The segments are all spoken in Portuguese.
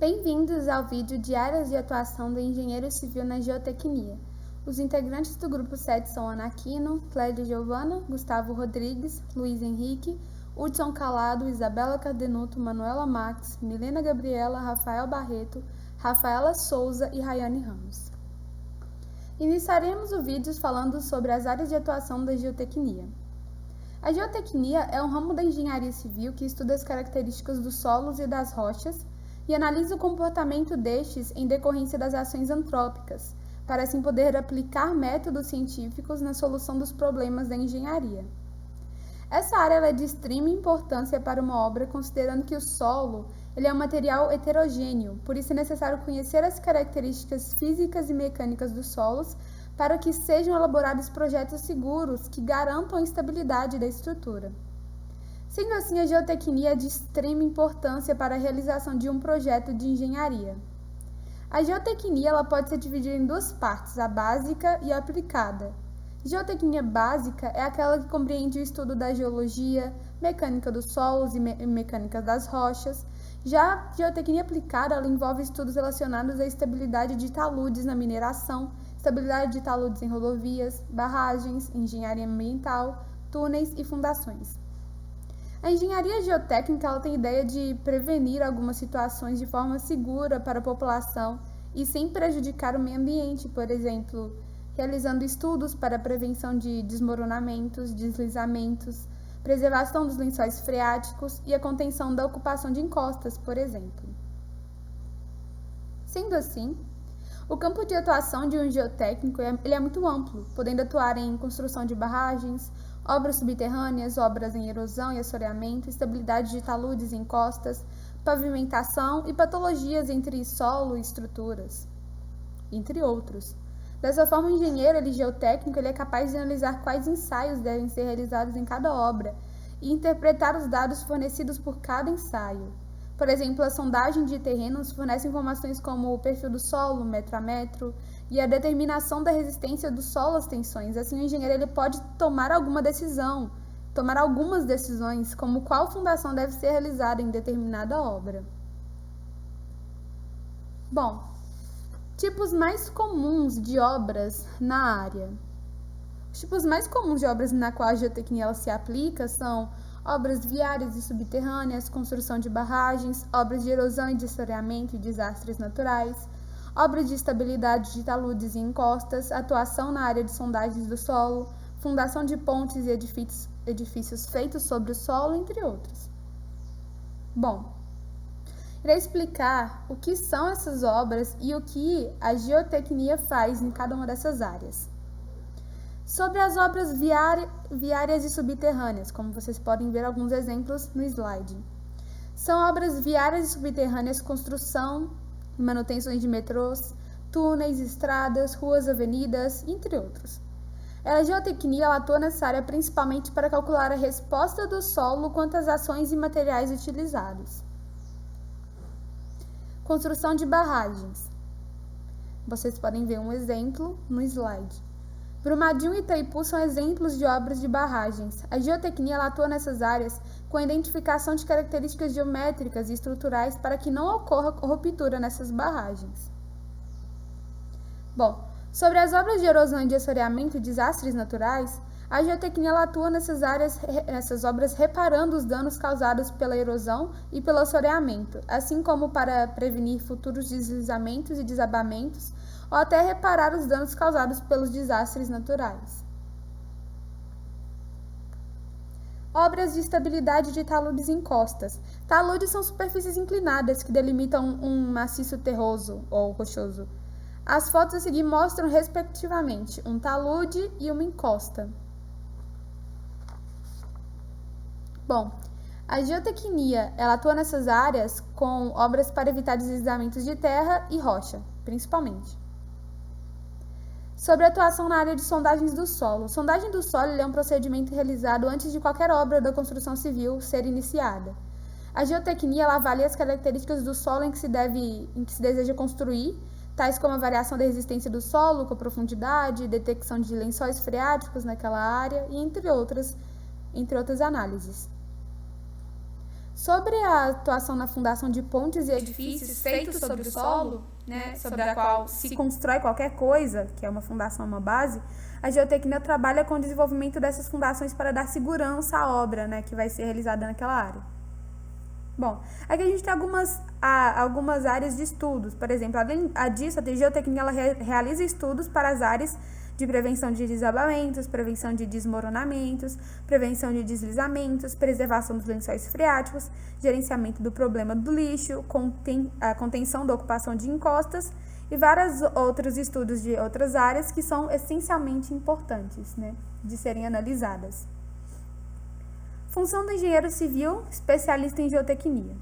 Bem-vindos ao vídeo de áreas de atuação do engenheiro civil na geotecnia. Os integrantes do grupo 7 são Ana Aquino, Clélia Giovana, Gustavo Rodrigues, Luiz Henrique, Hudson Calado, Isabela Cardenuto, Manuela Max, Milena Gabriela, Rafael Barreto, Rafaela Souza e Rayane Ramos. Iniciaremos o vídeo falando sobre as áreas de atuação da geotecnia. A geotecnia é um ramo da engenharia civil que estuda as características dos solos e das rochas e analisa o comportamento destes em decorrência das ações antrópicas, para assim poder aplicar métodos científicos na solução dos problemas da engenharia. Essa área é de extrema importância para uma obra, considerando que o solo é um material heterogêneo, por isso é necessário conhecer as características físicas e mecânicas dos solos para que sejam elaborados projetos seguros que garantam a estabilidade da estrutura. Sendo assim, a geotecnia é de extrema importância para a realização de um projeto de engenharia. A geotecnia ela pode ser dividida em duas partes, a básica e a aplicada. Geotecnia básica é aquela que compreende o estudo da geologia, mecânica dos solos e mecânica das rochas. Já a geotecnia aplicada ela envolve estudos relacionados à estabilidade de taludes na mineração, estabilidade de taludes em rodovias, barragens, engenharia ambiental, túneis e fundações. A engenharia geotécnica ela tem a ideia de prevenir algumas situações de forma segura para a população e sem prejudicar o meio ambiente, por exemplo, realizando estudos para a prevenção de desmoronamentos, deslizamentos, preservação dos lençóis freáticos e a contenção da ocupação de encostas, por exemplo. Sendo assim, o campo de atuação de um geotécnico ele é muito amplo, podendo atuar em construção de barragens, obras subterrâneas, obras em erosão e assoreamento, estabilidade de taludes e encostas, pavimentação e patologias entre solo e estruturas, entre outros. Dessa forma, o engenheiro geotécnico ele é capaz de analisar quais ensaios devem ser realizados em cada obra e interpretar os dados fornecidos por cada ensaio. Por exemplo, a sondagem de terrenos fornece informações como o perfil do solo, metro a metro, e a determinação da resistência do solo às tensões. Assim, o engenheiro ele pode tomar algumas decisões, como qual fundação deve ser realizada em determinada obra. Bom, tipos mais comuns de obras na área. Os tipos mais comuns de obras na qual a geotecnia se aplica são obras viárias e subterrâneas, construção de barragens, obras de erosão e de assoreamento e desastres naturais, obras de estabilidade de taludes e encostas, atuação na área de sondagens do solo, fundação de pontes e edifícios feitos sobre o solo, entre outros. Bom, irei explicar o que são essas obras e o que a geotecnia faz em cada uma dessas áreas. Sobre as obras viárias e subterrâneas, como vocês podem ver alguns exemplos no slide. São obras viárias e subterrâneas, construção e manutenções de metrôs, túneis, estradas, ruas, avenidas, entre outros. A geotecnia atua nessa área principalmente para calcular a resposta do solo quanto às ações e materiais utilizados. Construção de barragens. Vocês podem ver um exemplo no slide. Brumadinho e Itaipu são exemplos de obras de barragens. A geotecnia atua nessas áreas com a identificação de características geométricas e estruturais para que não ocorra ruptura nessas barragens. Bom, sobre as obras de erosão e de assoreamento e desastres naturais, a geotecnia atua nessas obras reparando os danos causados pela erosão e pelo assoreamento, assim como para prevenir futuros deslizamentos e desabamentos, ou até reparar os danos causados pelos desastres naturais. Obras de estabilidade de taludes e encostas. Taludes são superfícies inclinadas que delimitam um maciço terroso ou rochoso. As fotos a seguir mostram, respectivamente, um talude e uma encosta. Bom, a geotecnia ela atua nessas áreas com obras para evitar deslizamentos de terra e rocha, principalmente. Sobre a atuação na área de sondagens do solo. Sondagem do solo é um procedimento realizado antes de qualquer obra da construção civil ser iniciada. A geotecnia ela avalia as características do solo em que se deseja construir, tais como a variação da resistência do solo com a profundidade, detecção de lençóis freáticos naquela área e entre outras análises. Sobre a atuação na fundação de pontes e edifícios feitos sobre o solo, né, sobre a qual se constrói qualquer coisa, que é uma fundação, uma base, a geotecnia trabalha com o desenvolvimento dessas fundações para dar segurança à obra, né, que vai ser realizada naquela área. Bom, aqui a gente tem algumas áreas de estudos. Por exemplo, além disso, a geotecnia ela realiza estudos para as áreas de prevenção de desabamentos, prevenção de desmoronamentos, prevenção de deslizamentos, preservação dos lençóis freáticos, gerenciamento do problema do lixo, a contenção da ocupação de encostas e vários outros estudos de outras áreas que são essencialmente importantes, né, de serem analisadas. Função do engenheiro civil especialista em geotecnia.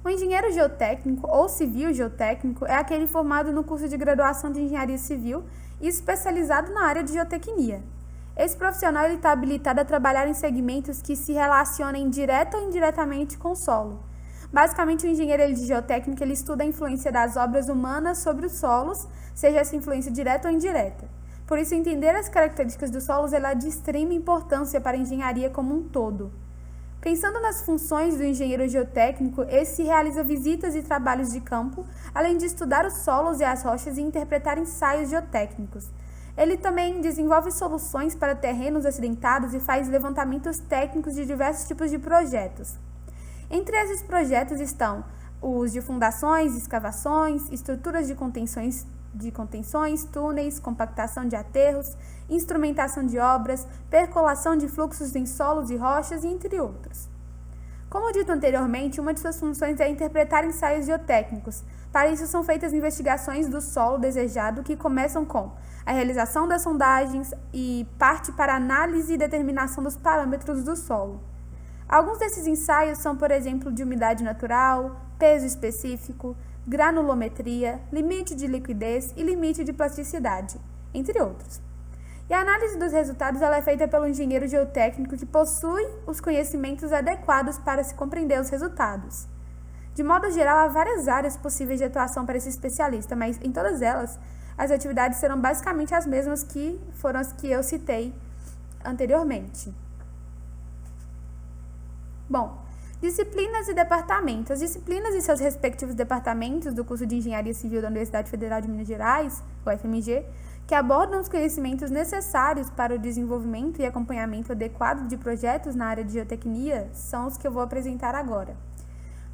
O engenheiro geotécnico ou civil geotécnico é aquele formado no curso de graduação de engenharia civil e especializado na área de geotecnia. Esse profissional está habilitado a trabalhar em segmentos que se relacionem direta ou indiretamente com o solo. Basicamente, o engenheiro de geotécnica ele estuda a influência das obras humanas sobre os solos, seja essa influência direta ou indireta. Por isso, entender as características dos solos é de extrema importância para a engenharia como um todo. Pensando nas funções do engenheiro geotécnico, esse realiza visitas e trabalhos de campo, além de estudar os solos e as rochas e interpretar ensaios geotécnicos. Ele também desenvolve soluções para terrenos acidentados e faz levantamentos técnicos de diversos tipos de projetos. Entre esses projetos estão os de fundações, escavações, estruturas de contenções, túneis, compactação de aterros, instrumentação de obras, percolação de fluxos em solos e rochas, entre outros. Como dito anteriormente, uma de suas funções é interpretar ensaios geotécnicos. Para isso são feitas investigações do solo desejado que começam com a realização das sondagens e parte para a análise e determinação dos parâmetros do solo. Alguns desses ensaios são, por exemplo, de umidade natural, peso específico, granulometria, limite de liquidez e limite de plasticidade, entre outros. E a análise dos resultados ela é feita pelo engenheiro geotécnico que possui os conhecimentos adequados para se compreender os resultados. De modo geral, há várias áreas possíveis de atuação para esse especialista, mas em todas elas, as atividades serão basicamente as mesmas que foram as que eu citei anteriormente. Bom, disciplinas e departamentos. As disciplinas e seus respectivos departamentos do curso de Engenharia Civil da Universidade Federal de Minas Gerais, UFMG, que abordam os conhecimentos necessários para o desenvolvimento e acompanhamento adequado de projetos na área de geotecnia, são os que eu vou apresentar agora.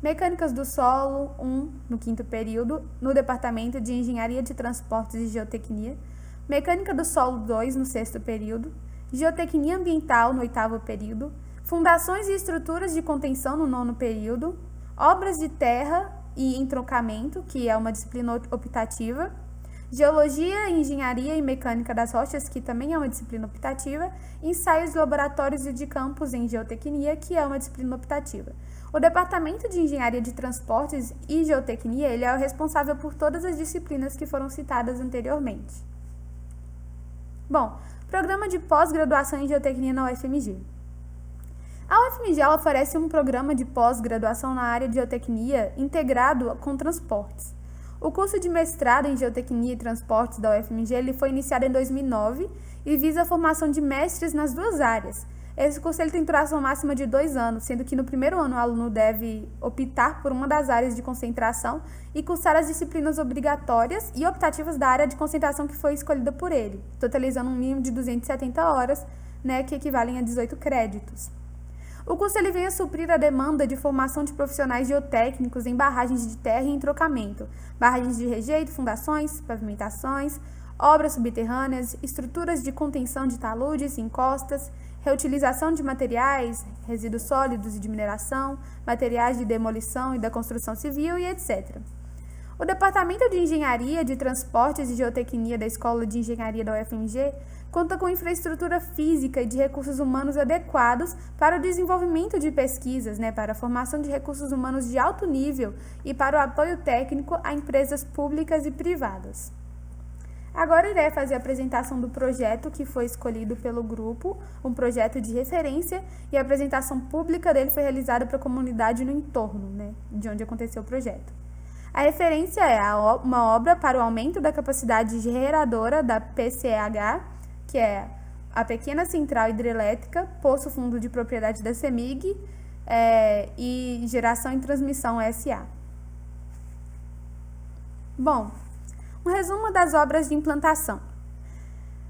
Mecânicas do Solo 1, no 5º período, no Departamento de Engenharia de Transportes e Geotecnia. Mecânica do Solo 2, no 6º período. Geotecnia Ambiental, no 8º período. Fundações e estruturas de contenção no 9º período, obras de terra e entroncamento, que é uma disciplina optativa, geologia, engenharia e mecânica das rochas, que também é uma disciplina optativa, ensaios de laboratórios e de campos em geotecnia, que é uma disciplina optativa. O Departamento de Engenharia de Transportes e Geotecnia ele é o responsável por todas as disciplinas que foram citadas anteriormente. Bom, programa de pós-graduação em geotecnia na UFMG. A UFMG oferece um programa de pós-graduação na área de geotecnia integrado com transportes. O curso de mestrado em geotecnia e transportes da UFMG ele foi iniciado em 2009 e visa a formação de mestres nas duas áreas. Esse curso ele tem duração máxima de 2 anos, sendo que no primeiro ano o aluno deve optar por uma das áreas de concentração e cursar as disciplinas obrigatórias e optativas da área de concentração que foi escolhida por ele, totalizando um mínimo de 270 horas, né, que equivalem a 18 créditos. O curso ele vem a suprir a demanda de formação de profissionais geotécnicos em barragens de terra e entrocamento, barragens de rejeito, fundações, pavimentações, obras subterrâneas, estruturas de contenção de taludes e encostas, reutilização de materiais, resíduos sólidos e de mineração, materiais de demolição e da construção civil e etc. O Departamento de Engenharia de Transportes e Geotecnia da Escola de Engenharia da UFMG conta com infraestrutura física e de recursos humanos adequados para o desenvolvimento de pesquisas, para a formação de recursos humanos de alto nível e para o apoio técnico a empresas públicas e privadas. Agora irei fazer a apresentação do projeto que foi escolhido pelo grupo, um projeto de referência, e a apresentação pública dele foi realizada para a comunidade no entorno, de onde aconteceu o projeto. A referência é uma obra para o aumento da capacidade geradora da PCH, que é a Pequena Central Hidrelétrica, Poço Fundo de propriedade da CEMIG, e Geração e Transmissão SA. Bom, um resumo das obras de implantação.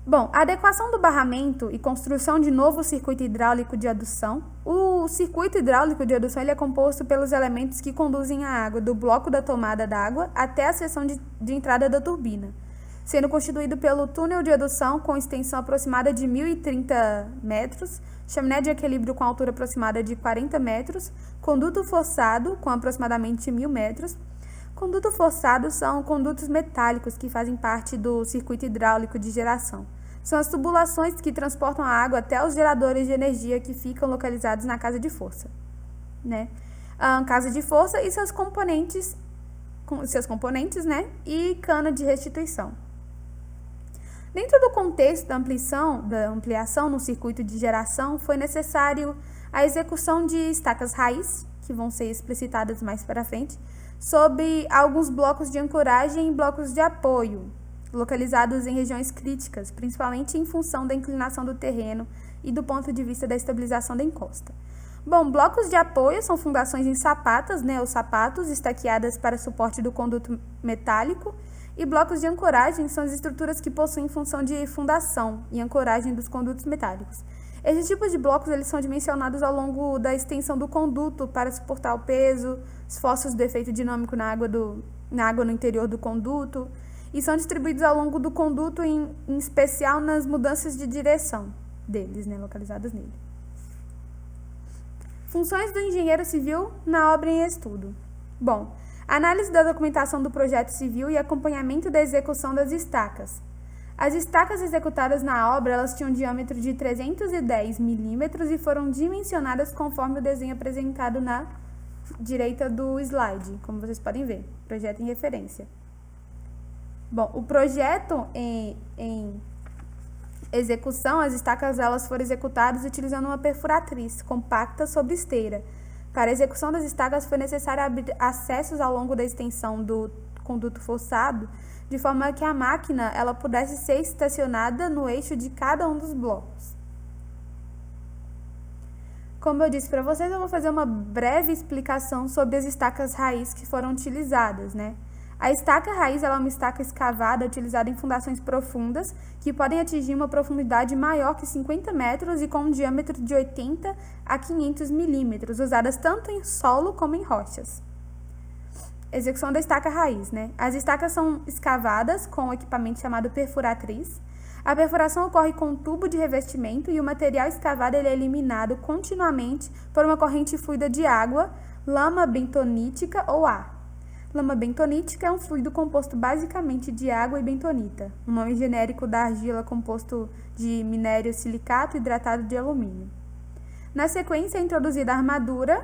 Bom, a adequação do barramento e construção de novo circuito hidráulico de adução. O circuito hidráulico de adução ele é composto pelos elementos que conduzem a água do bloco da tomada d'água até a seção de entrada da turbina, sendo constituído pelo túnel de adução com extensão aproximada de 1.030 metros, chaminé de equilíbrio com altura aproximada de 40 metros, conduto forçado com aproximadamente 1.000 metros. Conduto forçado são condutos metálicos que fazem parte do circuito hidráulico de geração. São as tubulações que transportam a água até os geradores de energia que ficam localizados na casa de força, né? A casa de força e seus componentes, né? E cana de restituição. Dentro do contexto da ampliação no circuito de geração, foi necessário a execução de estacas raiz, que vão ser explicitadas mais para frente, sobre alguns blocos de ancoragem e blocos de apoio, localizados em regiões críticas, principalmente em função da inclinação do terreno e do ponto de vista da estabilização da encosta. Bom, blocos de apoio são fundações em sapatas, né, ou sapatos, estaqueadas para suporte do conduto metálico, e blocos de ancoragem são as estruturas que possuem função de fundação e ancoragem dos condutos metálicos. Esses tipos de blocos eles são dimensionados ao longo da extensão do conduto para suportar o peso, esforços do efeito dinâmico na água no interior do conduto, e são distribuídos ao longo do conduto, em especial nas mudanças de direção deles, né, localizadas nele. Funções do engenheiro civil na obra em estudo. Bom, análise da documentação do projeto civil e acompanhamento da execução das estacas. As estacas executadas na obra elas tinham um diâmetro de 310 milímetros e foram dimensionadas conforme o desenho apresentado na direita do slide, como vocês podem ver, projeto em referência. Bom, o projeto em execução, as estacas elas foram executadas utilizando uma perfuratriz compacta sobre esteira. Para a execução das estacas foi necessário abrir acessos ao longo da extensão do conduto forçado, de forma que a máquina ela pudesse ser estacionada no eixo de cada um dos blocos. Como eu disse para vocês, eu vou fazer uma breve explicação sobre as estacas raiz que foram utilizadas, né? A estaca raiz ela é uma estaca escavada utilizada em fundações profundas que podem atingir uma profundidade maior que 50 metros e com um diâmetro de 80 a 500 milímetros, usadas tanto em solo como em rochas. Execução da estaca raiz, né? As estacas são escavadas com um equipamento chamado perfuratriz. A perfuração ocorre com um tubo de revestimento e o material escavado ele é eliminado continuamente por uma corrente fluida de água, lama bentonítica ou ar. Lama bentonítica é um fluido composto basicamente de água e bentonita, um nome genérico da argila composto de minério silicato hidratado de alumínio. Na sequência é introduzida a armadura,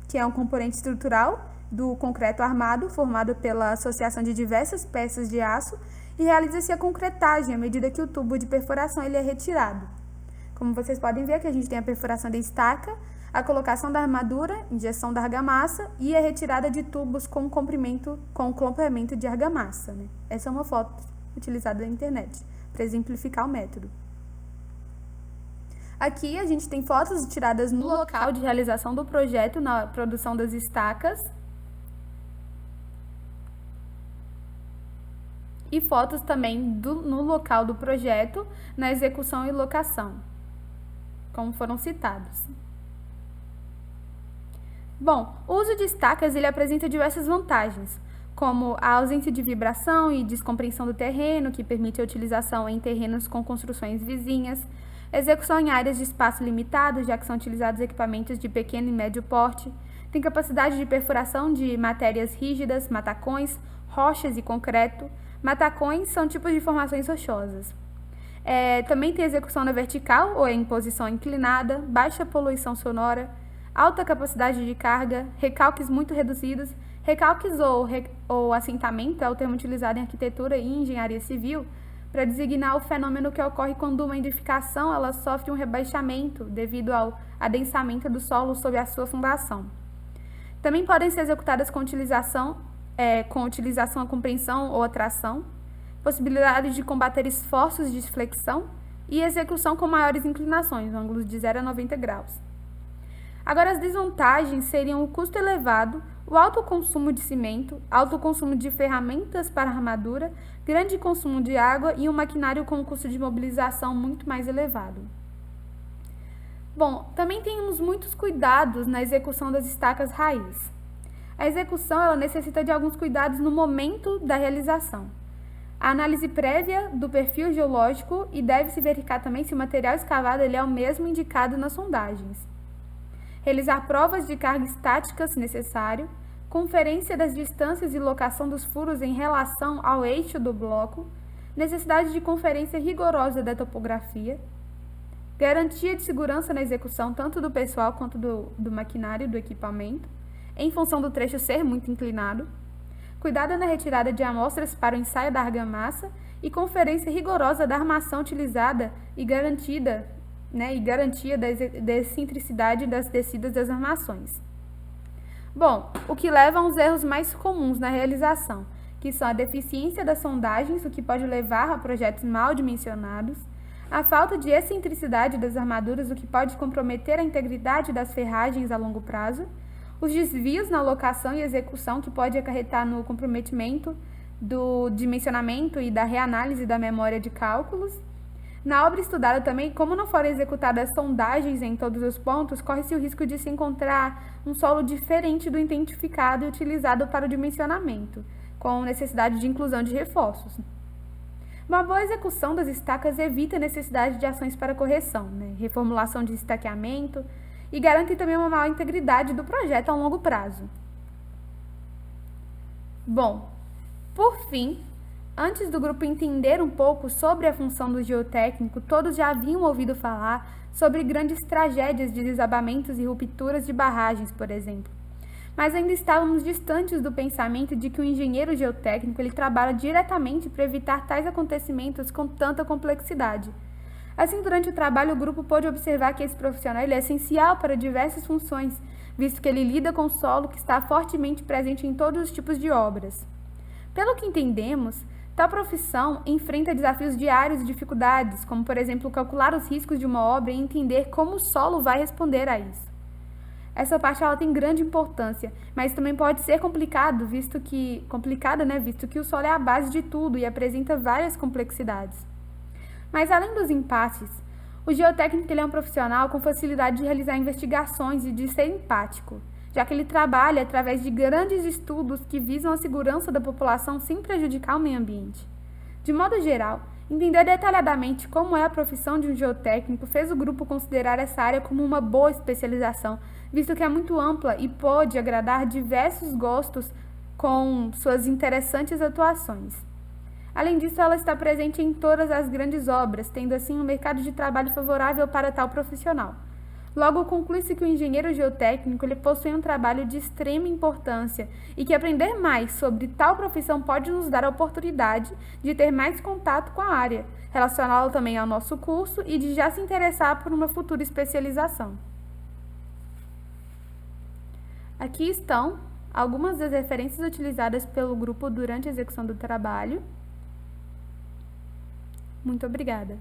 que é um componente estrutural do concreto armado, formado pela associação de diversas peças de aço, e realiza-se a concretagem à medida que o tubo de perfuração ele é retirado. Como vocês podem ver, aqui a gente tem a perfuração da estaca, a colocação da armadura, injeção da argamassa e a retirada de tubos com complemento de argamassa, né? Essa é uma foto utilizada na internet para exemplificar o método. Aqui a gente tem fotos tiradas no local de realização do projeto, na produção das estacas, e fotos também no local do projeto, na execução e locação, como foram citados. Bom, o uso de estacas ele apresenta diversas vantagens, como a ausência de vibração e descompressão do terreno, que permite a utilização em terrenos com construções vizinhas, execução em áreas de espaço limitado, já que são utilizados equipamentos de pequeno e médio porte, tem capacidade de perfuração de matérias rígidas, matacões, rochas e concreto. Matacões são tipos de formações rochosas. Também tem execução na vertical ou em posição inclinada, baixa poluição sonora, alta capacidade de carga, recalques muito reduzidos. Recalques ou assentamento é o termo utilizado em arquitetura e engenharia civil para designar o fenômeno que ocorre quando uma edificação ela sofre um rebaixamento devido ao adensamento do solo sob a sua fundação. Também podem ser executadas com utilização a compreensão ou atração, possibilidade de combater esforços de flexão e execução com maiores inclinações, ângulos de 0 a 90 graus. Agora, as desvantagens seriam o custo elevado, o alto consumo de cimento, alto consumo de ferramentas para armadura, grande consumo de água e um maquinário com custo de mobilização muito mais elevado. Bom, também temos muitos cuidados na execução das estacas raiz. A execução ela necessita de alguns cuidados no momento da realização. A análise prévia do perfil geológico e deve-se verificar também se o material escavado ele é o mesmo indicado nas sondagens. Realizar provas de carga estática se necessário, conferência das distâncias e locação dos furos em relação ao eixo do bloco, necessidade de conferência rigorosa da topografia, garantia de segurança na execução tanto do pessoal quanto do maquinário, do equipamento, em função do trecho ser muito inclinado, cuidado na retirada de amostras para o ensaio da argamassa e conferência rigorosa da armação utilizada e garantia da excentricidade das descidas das armações. Bom, o que leva aos erros mais comuns na realização, que são a deficiência das sondagens, o que pode levar a projetos mal dimensionados, a falta de excentricidade das armaduras, o que pode comprometer a integridade das ferragens a longo prazo, os desvios na alocação e execução, que pode acarretar no comprometimento do dimensionamento e da reanálise da memória de cálculos. Na obra estudada também, como não foram executadas sondagens em todos os pontos, corre-se o risco de se encontrar um solo diferente do identificado e utilizado para o dimensionamento, com necessidade de inclusão de reforços. Uma boa execução das estacas evita a necessidade de ações para correção, reformulação de estaqueamento, e garante também uma maior integridade do projeto a longo prazo. Bom, por fim, antes do grupo entender um pouco sobre a função do geotécnico, todos já haviam ouvido falar sobre grandes tragédias de desabamentos e rupturas de barragens, por exemplo. Mas ainda estávamos distantes do pensamento de que o engenheiro geotécnico ele trabalha diretamente para evitar tais acontecimentos com tanta complexidade. Assim, durante o trabalho, o grupo pôde observar que esse profissional ele é essencial para diversas funções, visto que ele lida com o solo que está fortemente presente em todos os tipos de obras. Pelo que entendemos, tal profissão enfrenta desafios diários e dificuldades, como, por exemplo, calcular os riscos de uma obra e entender como o solo vai responder a isso. Essa parte ela tem grande importância, mas também pode ser complicada, visto que o solo é a base de tudo e apresenta várias complexidades. Mas além dos impasses, o geotécnico ele é um profissional com facilidade de realizar investigações e de ser empático, já que ele trabalha através de grandes estudos que visam a segurança da população sem prejudicar o meio ambiente. De modo geral, entender detalhadamente como é a profissão de um geotécnico fez o grupo considerar essa área como uma boa especialização, visto que é muito ampla e pode agradar diversos gostos com suas interessantes atuações. Além disso, ela está presente em todas as grandes obras, tendo assim um mercado de trabalho favorável para tal profissional. Logo, conclui-se que o engenheiro geotécnico ele possui um trabalho de extrema importância e que aprender mais sobre tal profissão pode nos dar a oportunidade de ter mais contato com a área, relacioná-la também ao nosso curso e de já se interessar por uma futura especialização. Aqui estão algumas das referências utilizadas pelo grupo durante a execução do trabalho. Muito obrigada.